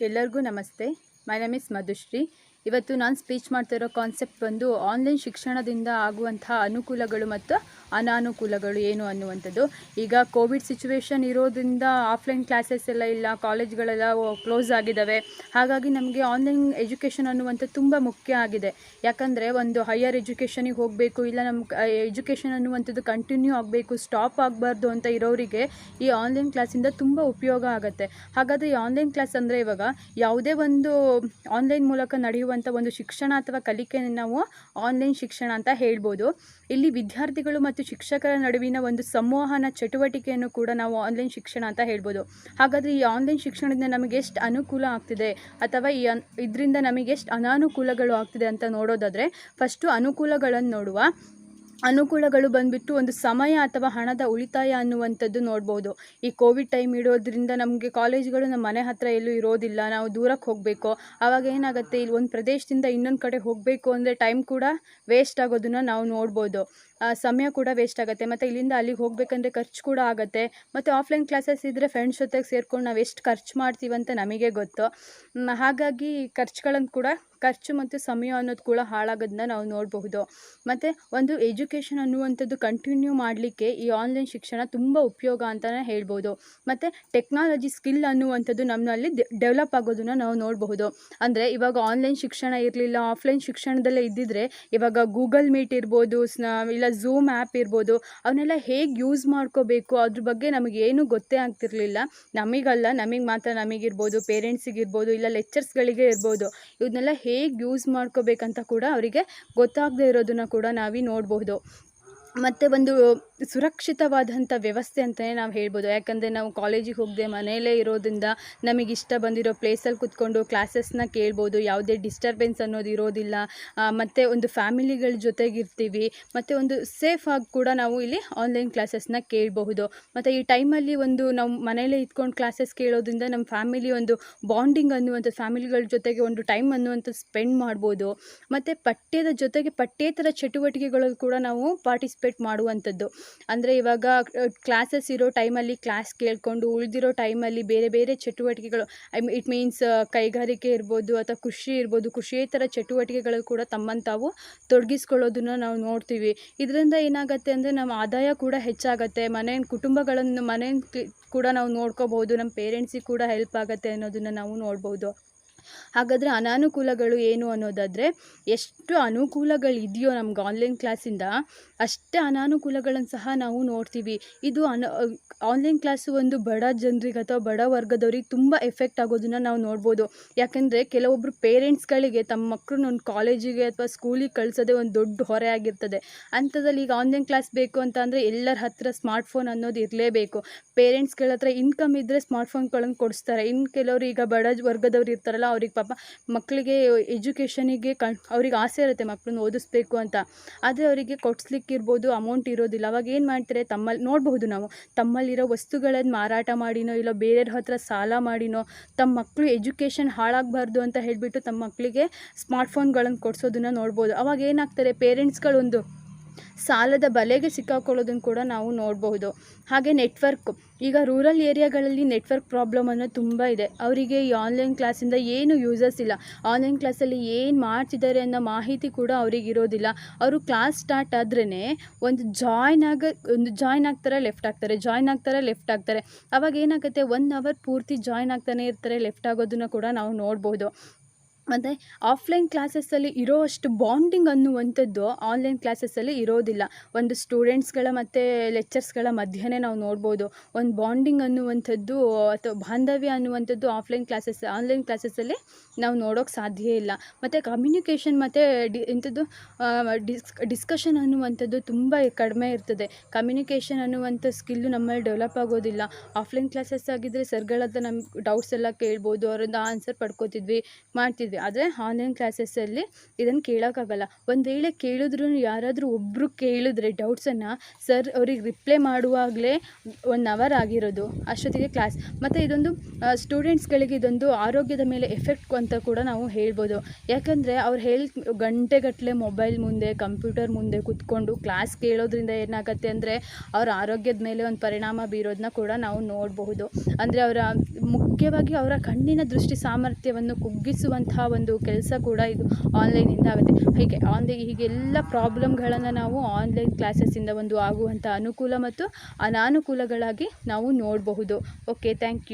ಎಲ್ಲರಿಗೂ ನಮಸ್ತೆ. My name is Madhushree. ಇವತ್ತು ನಾನು ಸ್ಪೀಚ್ ಮಾಡ್ತಿರೋ ಕಾನ್ಸೆಪ್ಟ್ ಬಂದು ಆನ್ಲೈನ್ ಶಿಕ್ಷಣದಿಂದ ಆಗುವಂತಹ ಅನುಕೂಲಗಳು ಮತ್ತು ಅನಾನುಕೂಲಗಳು ಏನು ಅನ್ನುವಂಥದ್ದು. ಈಗ ಕೋವಿಡ್ ಸಿಚುವೇಶನ್ ಇರೋದ್ರಿಂದ ಆಫ್ಲೈನ್ ಕ್ಲಾಸಸ್ ಎಲ್ಲ ಇಲ್ಲ, ಕಾಲೇಜ್ಗಳೆಲ್ಲ ಕ್ಲೋಸ್ ಆಗಿದ್ದಾವೆ. ಹಾಗಾಗಿ ನಮಗೆ ಆನ್ಲೈನ್ ಎಜುಕೇಷನ್ ಅನ್ನುವಂಥದ್ದು ತುಂಬ ಮುಖ್ಯ ಆಗಿದೆ. ಯಾಕಂದರೆ ಒಂದು ಹೈಯರ್ ಎಜುಕೇಷನಿಗೆ ಹೋಗಬೇಕು, ಇಲ್ಲ ನಮ್ಮ ಎಜುಕೇಷನ್ ಅನ್ನುವಂಥದ್ದು ಕಂಟಿನ್ಯೂ ಆಗಬೇಕು, ಸ್ಟಾಪ್ ಆಗಬಾರ್ದು ಅಂತ ಇರೋರಿಗೆ ಈ ಆನ್ಲೈನ್ ಕ್ಲಾಸಿಂದ ತುಂಬ ಉಪಯೋಗ ಆಗುತ್ತೆ. ಹಾಗಾದರೆ ಈ ಆನ್ಲೈನ್ ಕ್ಲಾಸ್ ಅಂದರೆ ಇವಾಗ ಯಾವುದೇ ಒಂದು ಆನ್ಲೈನ್ ಮೂಲಕ ನಡೆಯುವಂಥ ಒಂದು ಶಿಕ್ಷಣ ಅಥವಾ ಕಲಿಕೆಯನ್ನು ನಾವು ಆನ್ಲೈನ್ ಶಿಕ್ಷಣ ಅಂತ ಹೇಳ್ಬೋದು. ಇಲ್ಲಿ ವಿದ್ಯಾರ್ಥಿಗಳು ಮತ್ತು ಶಿಕ್ಷಕರ ನಡುವಿನ ಒಂದು ಸಂವಹನ ಚಟುವಟಿಕೆಯನ್ನು ಕೂಡ ನಾವು ಆನ್ಲೈನ್ ಶಿಕ್ಷಣ ಅಂತ ಹೇಳ್ಬೋದು. ಹಾಗಾದರೆ ಈ ಆನ್ಲೈನ್ ಶಿಕ್ಷಣದಿಂದ ನಮಗೆ ಎಷ್ಟು ಅನುಕೂಲ ಆಗ್ತಿದೆ ಅಥವಾ ಇದರಿಂದ ನಮಗೆ ಎಷ್ಟು ಅನಾನುಕೂಲಗಳು ಆಗ್ತಿದೆ ಅಂತ ನೋಡೋದಾದರೆ, ಫಸ್ಟು ಅನುಕೂಲಗಳನ್ನು ನೋಡುವ. ಅನುಕೂಲಗಳು ಬಂದುಬಿಟ್ಟು ಒಂದು ಸಮಯ ಅಥವಾ ಹಣದ ಉಳಿತಾಯ ಅನ್ನುವಂಥದ್ದು ನೋಡ್ಬೋದು. ಈ ಕೋವಿಡ್ ಟೈಮ್ ಇರೋದ್ರಿಂದ ನಮಗೆ ಕಾಲೇಜ್ಗಳು ನಮ್ಮ ಮನೆ ಹತ್ತಿರ ಎಲ್ಲೂ ಇರೋದಿಲ್ಲ, ನಾವು ದೂರಕ್ಕೆ ಹೋಗಬೇಕು. ಆವಾಗ ಏನಾಗುತ್ತೆ, ಇಲ್ಲಿ ಒಂದು ಪ್ರದೇಶದಿಂದ ಇನ್ನೊಂದು ಕಡೆ ಹೋಗಬೇಕು ಅಂದರೆ ಟೈಮ್ ಕೂಡ ವೇಸ್ಟ್ ಆಗೋದನ್ನು ನಾವು ನೋಡ್ಬೋದು, ಸಮಯ ಕೂಡ ವೇಸ್ಟ್ ಆಗುತ್ತೆ. ಮತ್ತು ಇಲ್ಲಿಂದ ಅಲ್ಲಿಗೆ ಹೋಗಬೇಕಂದ್ರೆ ಖರ್ಚು ಕೂಡ ಆಗುತ್ತೆ. ಮತ್ತು ಆಫ್ಲೈನ್ ಕ್ಲಾಸಸ್ ಇದ್ದರೆ ಫ್ರೆಂಡ್ಸ್ ಜೊತೆಗೆ ಸೇರ್ಕೊಂಡು ನಾವು ಎಷ್ಟು ಖರ್ಚು ಮಾಡ್ತೀವಂತ ನಮಗೆ ಗೊತ್ತು. ಹಾಗಾಗಿ ಖರ್ಚು ಮತ್ತು ಸಮಯ ಅನ್ನೋದು ಕೂಡ ಹಾಳಾಗೋದನ್ನ ನಾವು ನೋಡಬಹುದು. ಮತ್ತು ಒಂದು ಎಜುಕೇಷನ್ ಅನ್ನುವಂಥದ್ದು ಕಂಟಿನ್ಯೂ ಮಾಡಲಿಕ್ಕೆ ಈ ಆನ್ಲೈನ್ ಶಿಕ್ಷಣ ತುಂಬ ಉಪಯೋಗ ಅಂತಲೇ ಹೇಳ್ಬೋದು. ಮತ್ತು ಟೆಕ್ನಾಲಜಿ ಸ್ಕಿಲ್ ಅನ್ನುವಂಥದ್ದು ನಮ್ಮಲ್ಲಿ ಡೆವಲಪ್ ಆಗೋದನ್ನು ನಾವು ನೋಡಬಹುದು. ಅಂದರೆ ಇವಾಗ ಆನ್ಲೈನ್ ಶಿಕ್ಷಣ ಇರಲಿಲ್ಲ, ಆಫ್ಲೈನ್ ಶಿಕ್ಷಣದಲ್ಲೇ ಇದ್ದಿದ್ದರೆ ಇವಾಗ ಗೂಗಲ್ ಮೀಟ್ ಇರ್ಬೋದು, ಇಲ್ಲ ಝೂಮ್ ಆ್ಯಪ್ ಇರ್ಬೋದು, ಅವನ್ನೆಲ್ಲ ಹೇಗೆ ಯೂಸ್ ಮಾಡ್ಕೋಬೇಕು ಅದ್ರ ಬಗ್ಗೆ ನಮಗೇನು ಗೊತ್ತೇ ಆಗ್ತಿರ್ಲಿಲ್ಲ. ನಮಗೆ ಮಾತ್ರ, ನಮಗಿರ್ಬೋದು, ಪೇರೆಂಟ್ಸಿಗಿರ್ಬೋದು, ಇಲ್ಲ ಲೆಕ್ಚರ್ಸ್ಗಳಿಗೆ ಇರ್ಬೋದು, ಇವನ್ನೆಲ್ಲ ಹೇಗೆ ಯೂಸ್ ಮಾಡ್ಕೋಬೇಕಂತ ಕೂಡ ಅವರಿಗೆ ಗೊತ್ತಾಗದೇ ಇರೋದನ್ನು ಕೂಡ ನಾವೀ ನೋಡಬಹುದು. ಮತ್ತು ಒಂದು ಸುರಕ್ಷಿತವಾದಂಥ ವ್ಯವಸ್ಥೆ ಅಂತಲೇ ನಾವು ಹೇಳ್ಬೋದು. ಯಾಕಂದರೆ ನಾವು ಕಾಲೇಜಿಗೆ ಹೋಗದೆ ಮನೆಯಲ್ಲೇ ಇರೋದ್ರಿಂದ ನಮಗಿಷ್ಟ ಬಂದಿರೋ ಪ್ಲೇಸಲ್ಲಿ ಕೂತ್ಕೊಂಡು ಕ್ಲಾಸಸ್ನ ಕೇಳ್ಬೋದು, ಯಾವುದೇ ಡಿಸ್ಟರ್ಬೆನ್ಸ್ ಅನ್ನೋದು ಇರೋದಿಲ್ಲ. ಮತ್ತು ಒಂದು ಫ್ಯಾಮಿಲಿಗಳ ಜೊತೆಗಿರ್ತೀವಿ, ಮತ್ತು ಒಂದು ಸೇಫಾಗಿ ಕೂಡ ನಾವು ಇಲ್ಲಿ ಆನ್ಲೈನ್ ಕ್ಲಾಸಸ್ನ ಕೇಳಬಹುದು. ಮತ್ತು ಈ ಟೈಮಲ್ಲಿ ನಾವು ಮನೆಯಲ್ಲೇ ಇದ್ಕೊಂಡು ಕ್ಲಾಸಸ್ ಕೇಳೋದ್ರಿಂದ ನಮ್ಮ ಫ್ಯಾಮಿಲಿ ಒಂದು ಬಾಂಡಿಂಗ್ ಅನ್ನುವಂಥದ್ದು, ಫ್ಯಾಮಿಲಿಗಳ ಜೊತೆಗೆ ಒಂದು ಟೈಮ್ ಅನ್ನುವಂಥದ್ದು ಸ್ಪೆಂಡ್ ಮಾಡ್ಬೋದು. ಮತ್ತು ಪಠ್ಯದ ಜೊತೆಗೆ ಪಠ್ಯೇತರ ಚಟುವಟಿಕೆಗಳಲ್ಲಿ ಕೂಡ ನಾವು ಪಾರ್ಟಿಸಿಪೇಟ್ ಮಾಡುವಂಥದ್ದು. ಅಂದರೆ ಇವಾಗ ಕ್ಲಾಸಸ್ ಇರೋ ಟೈಮಲ್ಲಿ ಕ್ಲಾಸ್ ಕೇಳಿಕೊಂಡು ಉಳಿದಿರೋ ಟೈಮಲ್ಲಿ ಬೇರೆ ಬೇರೆ ಚಟುವಟಿಕೆಗಳು, ಇಟ್ ಮೀನ್ಸ್ ಕೈಗಾರಿಕೆ ಇರ್ಬೋದು ಅಥವಾ ಕೃಷಿ ಇರ್ಬೋದು, ಕೃಷಿಯೇತರ ಚಟುವಟಿಕೆಗಳು ಕೂಡ ತಮ್ಮನ್ನು ತಾವು ತೊಡಗಿಸ್ಕೊಳ್ಳೋದನ್ನು ನಾವು ನೋಡ್ತೀವಿ. ಇದರಿಂದ ಏನಾಗುತ್ತೆ ಅಂದರೆ ನಮ್ಮ ಆದಾಯ ಕೂಡ ಹೆಚ್ಚಾಗುತ್ತೆ, ಮನೆ ಕೂಡ ನಾವು ನೋಡ್ಕೋಬಹುದು, ನಮ್ಮ ಪೇರೆಂಟ್ಸಿಗೆ ಕೂಡ ಹೆಲ್ಪ್ ಆಗುತ್ತೆ ಅನ್ನೋದನ್ನು ನಾವು ನೋಡ್ಬೋದು. ಹಾಗಾದರೆ ಅನಾನುಕೂಲಗಳು ಏನು ಅನ್ನೋದಾದರೆ, ಎಷ್ಟು ಅನುಕೂಲಗಳಿದೆಯೋ ನಮ್ಗೆ ಆನ್ಲೈನ್ ಕ್ಲಾಸಿಂದ ಅಷ್ಟೇ ಅನಾನುಕೂಲಗಳನ್ನು ಸಹ ನಾವು ನೋಡ್ತೀವಿ. ಇದು ಆನ್ಲೈನ್ ಕ್ಲಾಸು ಒಂದು ಬಡ ಜನರಿಗೆ ಅಥವಾ ಬಡ ವರ್ಗದವ್ರಿಗೆ ತುಂಬ ಎಫೆಕ್ಟ್ ಆಗೋದನ್ನು ನಾವು ನೋಡ್ಬೋದು. ಯಾಕೆಂದರೆ ಕೆಲವೊಬ್ಬರು ಪೇರೆಂಟ್ಸ್ಗಳಿಗೆ ತಮ್ಮ ಮಕ್ಕಳನ್ನ ಒಂದು ಕಾಲೇಜಿಗೆ ಅಥವಾ ಸ್ಕೂಲಿಗೆ ಕಳಿಸೋದೇ ಒಂದು ದೊಡ್ಡ ಹೊರೆ ಆಗಿರ್ತದೆ. ಅಂಥದ್ರಲ್ಲಿ ಈಗ ಆನ್ಲೈನ್ ಕ್ಲಾಸ್ ಬೇಕು ಅಂತ ಅಂದರೆ ಎಲ್ಲರ ಹತ್ತಿರ ಸ್ಮಾರ್ಟ್ಫೋನ್ ಅನ್ನೋದು ಇರಲೇಬೇಕು. ಪೇರೆಂಟ್ಸ್ಗಳ ಹತ್ರ ಇನ್ಕಮ್ ಇದ್ದರೆ ಸ್ಮಾರ್ಟ್ಫೋನ್ಗಳನ್ನು ಕೊಡಿಸ್ತಾರೆ. ಇನ್ನು ಕೆಲವರು ಈಗ ಬಡ ವರ್ಗದವ್ರು ಇರ್ತಾರಲ್ಲ, ಅವ್ರಿಗೆ ಪಾಪ ಮಕ್ಕಳಿಗೆ ಎಜುಕೇಷನಿಗೆ ಅವ್ರಿಗೆ ಆಸೆ ಇರುತ್ತೆ ಮಕ್ಕಳನ್ನ ಓದಿಸ್ಬೇಕು ಅಂತ, ಆದರೆ ಅವರಿಗೆ ಕೊಡಿಸ್ಲಿಕ್ಕಿರ್ಬೋದು ಅಮೌಂಟ್ ಇರೋದಿಲ್ಲ. ಅವಾಗ ಏನು ಮಾಡ್ತಾರೆ, ನೋಡಬಹುದು ನಾವು ತಮ್ಮಲ್ಲಿರೋ ವಸ್ತುಗಳನ್ನು ಮಾರಾಟ ಮಾಡಿನೋ ಇಲ್ಲ ಬೇರೆಯವ್ರ ಹತ್ರ ಸಾಲ ಮಾಡಿನೋ ತಮ್ಮ ಮಕ್ಕಳು ಎಜುಕೇಷನ್ ಹಾಳಾಗಬಾರ್ದು ಅಂತ ಹೇಳಿಬಿಟ್ಟು ತಮ್ಮ ಮಕ್ಕಳಿಗೆ ಸ್ಮಾರ್ಟ್ಫೋನ್ಗಳನ್ನು ಕೊಡಿಸೋದನ್ನು ನೋಡ್ಬೋದು. ಅವಾಗ ಏನಾಗ್ತಾರೆ, ಪೇರೆಂಟ್ಸ್ಗಳೊಂದು ಸಾಲದ ಬಲೆಗೆ ಸಿಕ್ಕಾಕೊಳ್ಳೋದನ್ನು ಕೂಡ ನಾವು ನೋಡಬಹುದು. ಹಾಗೆ ನೆಟ್ವರ್ಕ್, ಈಗ ರೂರಲ್ ಏರಿಯಾಗಳಲ್ಲಿ ನೆಟ್ವರ್ಕ್ ಪ್ರಾಬ್ಲಮ್ ಅನ್ನೋದು ತುಂಬ ಇದೆ. ಅವರಿಗೆ ಈ ಆನ್ಲೈನ್ ಕ್ಲಾಸಿಂದ ಏನು ಯೂಸಸ್ ಇಲ್ಲ, ಆನ್ಲೈನ್ ಕ್ಲಾಸಲ್ಲಿ ಏನು ಮಾಡ್ತಿದ್ದಾರೆ ಅನ್ನೋ ಮಾಹಿತಿ ಕೂಡ ಅವ್ರಿಗೆ ಇರೋದಿಲ್ಲ. ಅವರು ಕ್ಲಾಸ್ ಸ್ಟಾರ್ಟ್ ಆದ್ರೇ ಒಂದು ಜಾಯ್ನ್ ಆಗ್ತಾರೆ, ಲೆಫ್ಟ್ ಆಗ್ತಾರೆ. ಅವಾಗ ಏನಾಗುತ್ತೆ, 1 hour ಪೂರ್ತಿ ಜಾಯ್ನ್ ಆಗ್ತಾನೆ ಇರ್ತಾರೆ, ಲೆಫ್ಟ್ ಆಗೋದನ್ನು ಕೂಡ ನಾವು ನೋಡ್ಬೋದು. ಮತ್ತು ಆಫ್ಲೈನ್ ಕ್ಲಾಸಸ್ಸಲ್ಲಿ ಇರೋ ಅಷ್ಟು ಬಾಂಡಿಂಗ್ ಅನ್ನುವಂಥದ್ದು ಆನ್ಲೈನ್ ಕ್ಲಾಸಸ್ಸಲ್ಲಿ ಇರೋದಿಲ್ಲ. ಒಂದು ಸ್ಟೂಡೆಂಟ್ಸ್ಗಳ ಮತ್ತು ಲೆಕ್ಚರ್ಸ್ಗಳ ಮಧ್ಯೆ ನಾವು ನೋಡ್ಬೋದು. ಒಂದು ಬಾಂಡಿಂಗ್ ಅನ್ನುವಂಥದ್ದು ಅಥವಾ ಬಾಂಧವ್ಯ ಅನ್ನುವಂಥದ್ದು ಆನ್ಲೈನ್ ಕ್ಲಾಸಸ್ಸಲ್ಲಿ ನಾವು ನೋಡೋಕ್ಕೆ ಸಾಧ್ಯ ಇಲ್ಲ. ಮತ್ತು ಕಮ್ಯುನಿಕೇಷನ್ ಮತ್ತು ಡಿಸ್ಕಷನ್ ಅನ್ನುವಂಥದ್ದು ತುಂಬ ಕಡಿಮೆ ಇರ್ತದೆ. ಕಮ್ಯುನಿಕೇಷನ್ ಅನ್ನುವಂಥ ಸ್ಕಿಲ್ಲು ನಮ್ಮಲ್ಲಿ ಡೆವಲಪ್ ಆಗೋದಿಲ್ಲ. ಆಫ್ಲೈನ್ ಕ್ಲಾಸಸ್ ಆಗಿದ್ದರೆ ಸರ್ಗಳ ಹತ್ರ ನಮ್ಗೆ ಡೌಟ್ಸ್ ಎಲ್ಲ ಕೇಳ್ಬೋದು, ಅವರಿಂದ ಆನ್ಸರ್ ಮಾಡ್ತಿದ್ವಿ. ಆದರೆ ಆನ್ಲೈನ್ ಕ್ಲಾಸಸ್ಸಲ್ಲಿ ಇದನ್ನು ಕೇಳೋಕ್ಕಾಗಲ್ಲ. ಒಂದು ವೇಳೆ ಕೇಳಿದ್ರೂ ಯಾರಾದರೂ ಒಬ್ಬರು ಕೇಳಿದ್ರೆ ಡೌಟ್ಸನ್ನು ಸರ್ ಅವ್ರಿಗೆ ರಿಪ್ಲೈ ಮಾಡುವಾಗಲೇ 1 ಅವರ್ ಆಗಿರೋದು, ಅಷ್ಟೊತ್ತಿಗೆ ಕ್ಲಾಸ್. ಮತ್ತು ಇದೊಂದು ಸ್ಟೂಡೆಂಟ್ಸ್ಗಳಿಗೆ ಇದೊಂದು ಆರೋಗ್ಯದ ಮೇಲೆ ಎಫೆಕ್ಟ್ ಅಂತ ಕೂಡ ನಾವು ಹೇಳ್ಬೋದು. ಯಾಕಂದರೆ ಅವ್ರು ಗಂಟೆಗಟ್ಟಲೆ ಮೊಬೈಲ್ ಮುಂದೆ ಕಂಪ್ಯೂಟರ್ ಮುಂದೆ ಕೂತ್ಕೊಂಡು ಕ್ಲಾಸ್ ಕೇಳೋದ್ರಿಂದ ಏನಾಗುತ್ತೆ ಅಂದರೆ ಅವ್ರ ಆರೋಗ್ಯದ ಮೇಲೆ ಒಂದು ಪರಿಣಾಮ ಬೀರೋದನ್ನ ಕೂಡ ನಾವು ನೋಡಬಹುದು. ಅಂದರೆ ಮುಖ್ಯವಾಗಿ ಅವರ ಕಣ್ಣಿನ ದೃಷ್ಟಿ ಸಾಮರ್ಥ್ಯವನ್ನು ಕುಗ್ಗಿಸುವಂತಹ ಒಂದು ಕೆಲಸ ಕೂಡ ಇದು ಆನ್ಲೈನಿಂದ ಆಗುತ್ತೆ. ಹೀಗೆಲ್ಲ ಪ್ರಾಬ್ಲಮ್ಗಳನ್ನು ನಾವು ಆನ್ಲೈನ್ ಕ್ಲಾಸಸ್ಸಿಂದ ಆಗುವಂಥ ಅನುಕೂಲ ಮತ್ತು ಅನಾನುಕೂಲಗಳಾಗಿ ನಾವು ನೋಡಬಹುದು. Okay, thank you.